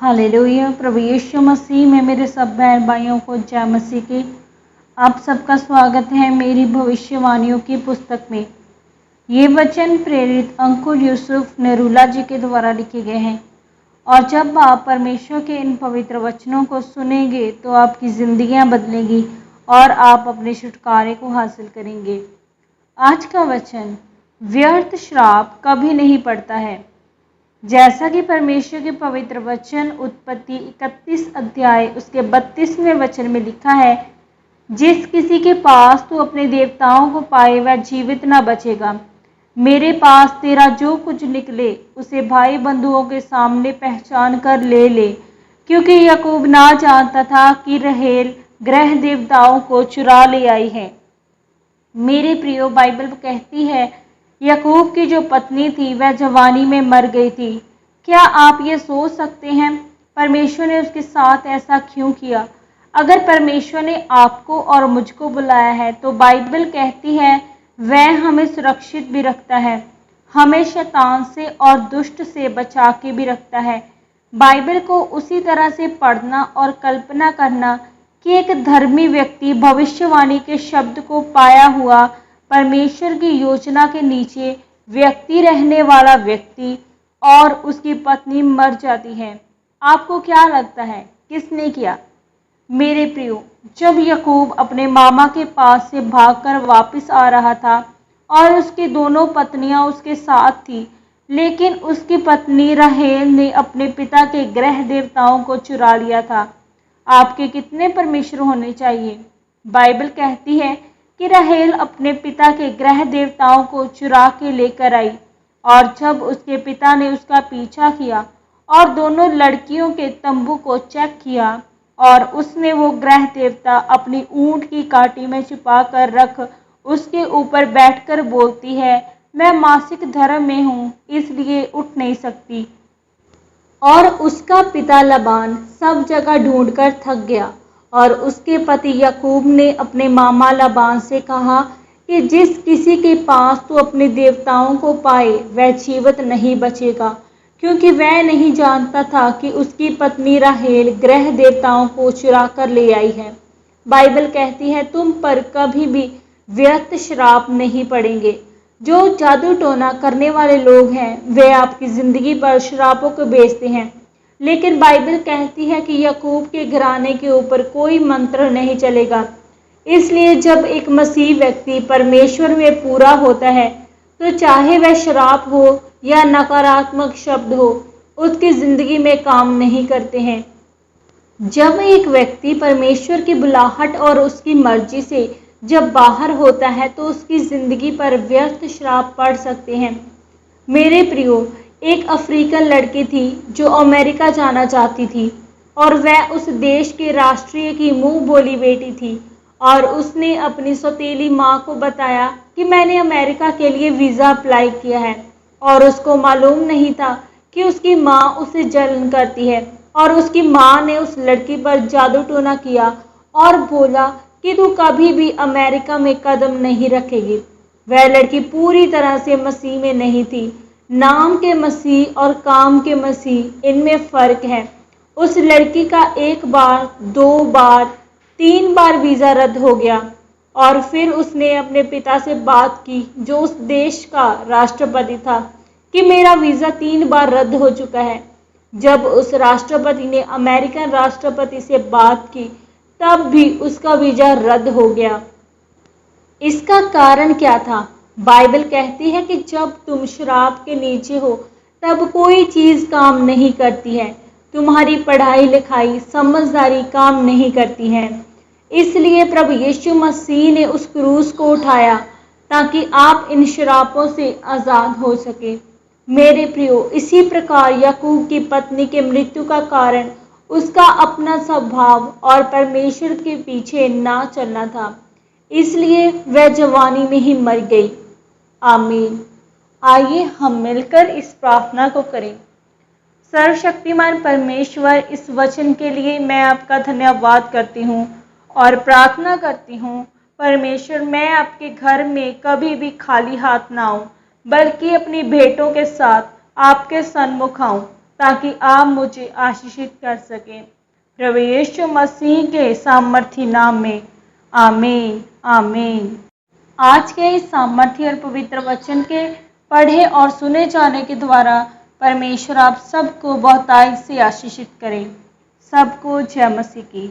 Hallelujah. प्रभु यीशु मसीह में मेरे सब बहन भाइयों को जय मसीह की। आप सबका स्वागत है मेरी भविष्यवाणियों की पुस्तक में। ये वचन प्रेरित अंकुर यूसुफ नेरुला जी के द्वारा लिखे गए हैं और जब आप परमेश्वर के इन पवित्र वचनों को सुनेंगे तो आपकी जिंदगियां बदलेंगी और आप अपने छुटकारे को हासिल करेंगे। आज का वचन, व्यर्थ श्राप कभी नहीं पड़ता है। जैसा कि परमेश्वर के पवित्र वचन उत्पत्ति 31 अध्याय उसके 32वें वचन में लिखा है, जिस किसी के पास तू अपने देवताओं को पाए वह जीवित न बचेगा। मेरे पास तेरा जो कुछ निकले उसे भाई बंधुओं के सामने पहचान कर ले ले, क्योंकि याकूब ना जानता था कि राहेल ग्रह देवताओं को चुरा ले आई है। मेरे प्रियो, बाइबल कहती है याकूब की जो पत्नी थी वह जवानी में मर गई थी। क्या आप ये सोच सकते हैं परमेश्वर ने उसके साथ ऐसा क्यों किया? अगर परमेश्वर ने आपको और मुझको बुलाया है तो बाइबल कहती है वह हमें सुरक्षित भी रखता है, हमें शैतान से और दुष्ट से बचा के भी रखता है। बाइबल को उसी तरह से पढ़ना और कल्पना करना कि एक धर्मी व्यक्ति भविष्यवाणी के शब्द को पाया हुआ परमेश्वर की योजना के नीचे व्यक्ति रहने वाला व्यक्ति और उसकी पत्नी मर जाती है। आपको क्या लगता है किसने किया? मेरे प्रियो, जब याकूब अपने मामा के पास से भागकर वापस आ रहा था और उसकी दोनों पत्नियां उसके साथ थी, लेकिन उसकी पत्नी राहेल ने अपने पिता के ग्रह देवताओं को चुरा लिया था। आपके कितने परमेश्वर होने चाहिए? बाइबल कहती है कि राहेल अपने पिता के ग्रह देवताओं को चुरा के लेकर आई और जब उसके पिता ने उसका पीछा किया और दोनों लड़कियों के तंबू को चेक किया और उसने वो ग्रह देवता अपनी ऊंट की काटी में छिपा कर रख उसके ऊपर बैठकर बोलती है, मैं मासिक धर्म में हूँ इसलिए उठ नहीं सकती। और उसका पिता लबान सब जगह ढूंढकर थक गया और उसके पति याकूब ने अपने मामा लबान से कहा कि जिस किसी के पास तू अपने देवताओं को पाए वह जीवित नहीं बचेगा, क्योंकि वह नहीं जानता था कि उसकी पत्नी राहेल ग्रह देवताओं को चुरा कर ले आई है। बाइबल कहती है तुम पर कभी भी व्यर्थ श्राप नहीं पड़ेंगे। जो जादू टोना करने वाले लोग हैं वे आपकी ज़िंदगी पर श्रापों को भेजते हैं, लेकिन बाइबल कहती है कि याकूब के घराने के ऊपर कोई मंत्र नहीं चलेगा। इसलिए जब एक मसीह व्यक्ति परमेश्वर में पूरा होता है तो चाहे वह श्राप हो या नकारात्मक शब्द हो, उसकी ज़िंदगी में काम नहीं करते हैं। जब एक व्यक्ति परमेश्वर की बुलाहट और उसकी मर्जी से जब बाहर होता है तो उसकी ज़िंदगी पर व्यर्थ श्राप पड़ सकते हैं। मेरे प्रियो, एक अफ्रीकन लड़की थी जो अमेरिका जाना चाहती थी और वह उस देश के राष्ट्रीय की मुंह बोली बेटी थी और उसने अपनी सौतेली माँ को बताया कि मैंने अमेरिका के लिए वीज़ा अप्लाई किया है और उसको मालूम नहीं था कि उसकी माँ उसे जलन करती है और उसकी माँ ने उस लड़की पर जादू टोना किया और बोला कि तू कभी भी अमेरिका में कदम नहीं रखेगी। वह लड़की पूरी तरह से मसीह में नहीं थी। नाम के मसीह और काम के मसीह, इनमें फ़र्क है। उस लड़की का 1 बार, 2 बार, 3 बार वीज़ा रद्द हो गया और फिर उसने अपने पिता से बात की जो उस देश का राष्ट्रपति था कि मेरा वीज़ा 3 बार रद्द हो चुका है। जब उस राष्ट्रपति ने अमेरिकन राष्ट्रपति से बात की तब भी उसका वीज़ा रद्द हो गया। इसका कारण क्या था? बाइबल कहती है कि जब तुम श्राप के नीचे हो तब कोई चीज़ काम नहीं करती है। तुम्हारी पढ़ाई लिखाई समझदारी काम नहीं करती है। इसलिए प्रभु यीशु मसीह ने उस क्रूस को उठाया ताकि आप इन श्रापों से आज़ाद हो सके। मेरे प्रियो, इसी प्रकार याकूब की पत्नी के मृत्यु का कारण उसका अपना स्वभाव और परमेश्वर के पीछे ना चलना था, इसलिए वह जवानी में ही मर गई। आमीन। आइए हम मिलकर इस प्रार्थना को करें। सर्वशक्तिमान परमेश्वर, इस वचन के लिए मैं आपका धन्यवाद करती हूँ और प्रार्थना करती हूँ परमेश्वर, मैं आपके घर में कभी भी खाली हाथ ना आऊँ, बल्कि अपनी भेंटों के साथ आपके सन्मुख आऊँ। ताकि आप मुझे आशीषित कर सकें। प्रभु यीशु मसीह के सामर्थी नाम में आमीन आमीन। आज के इस सामर्थ्य और पवित्र वचन के पढ़े और सुने जाने के द्वारा परमेश्वर आप सबको बहुतायत से आशीषित करें। सबको जय मसीह की।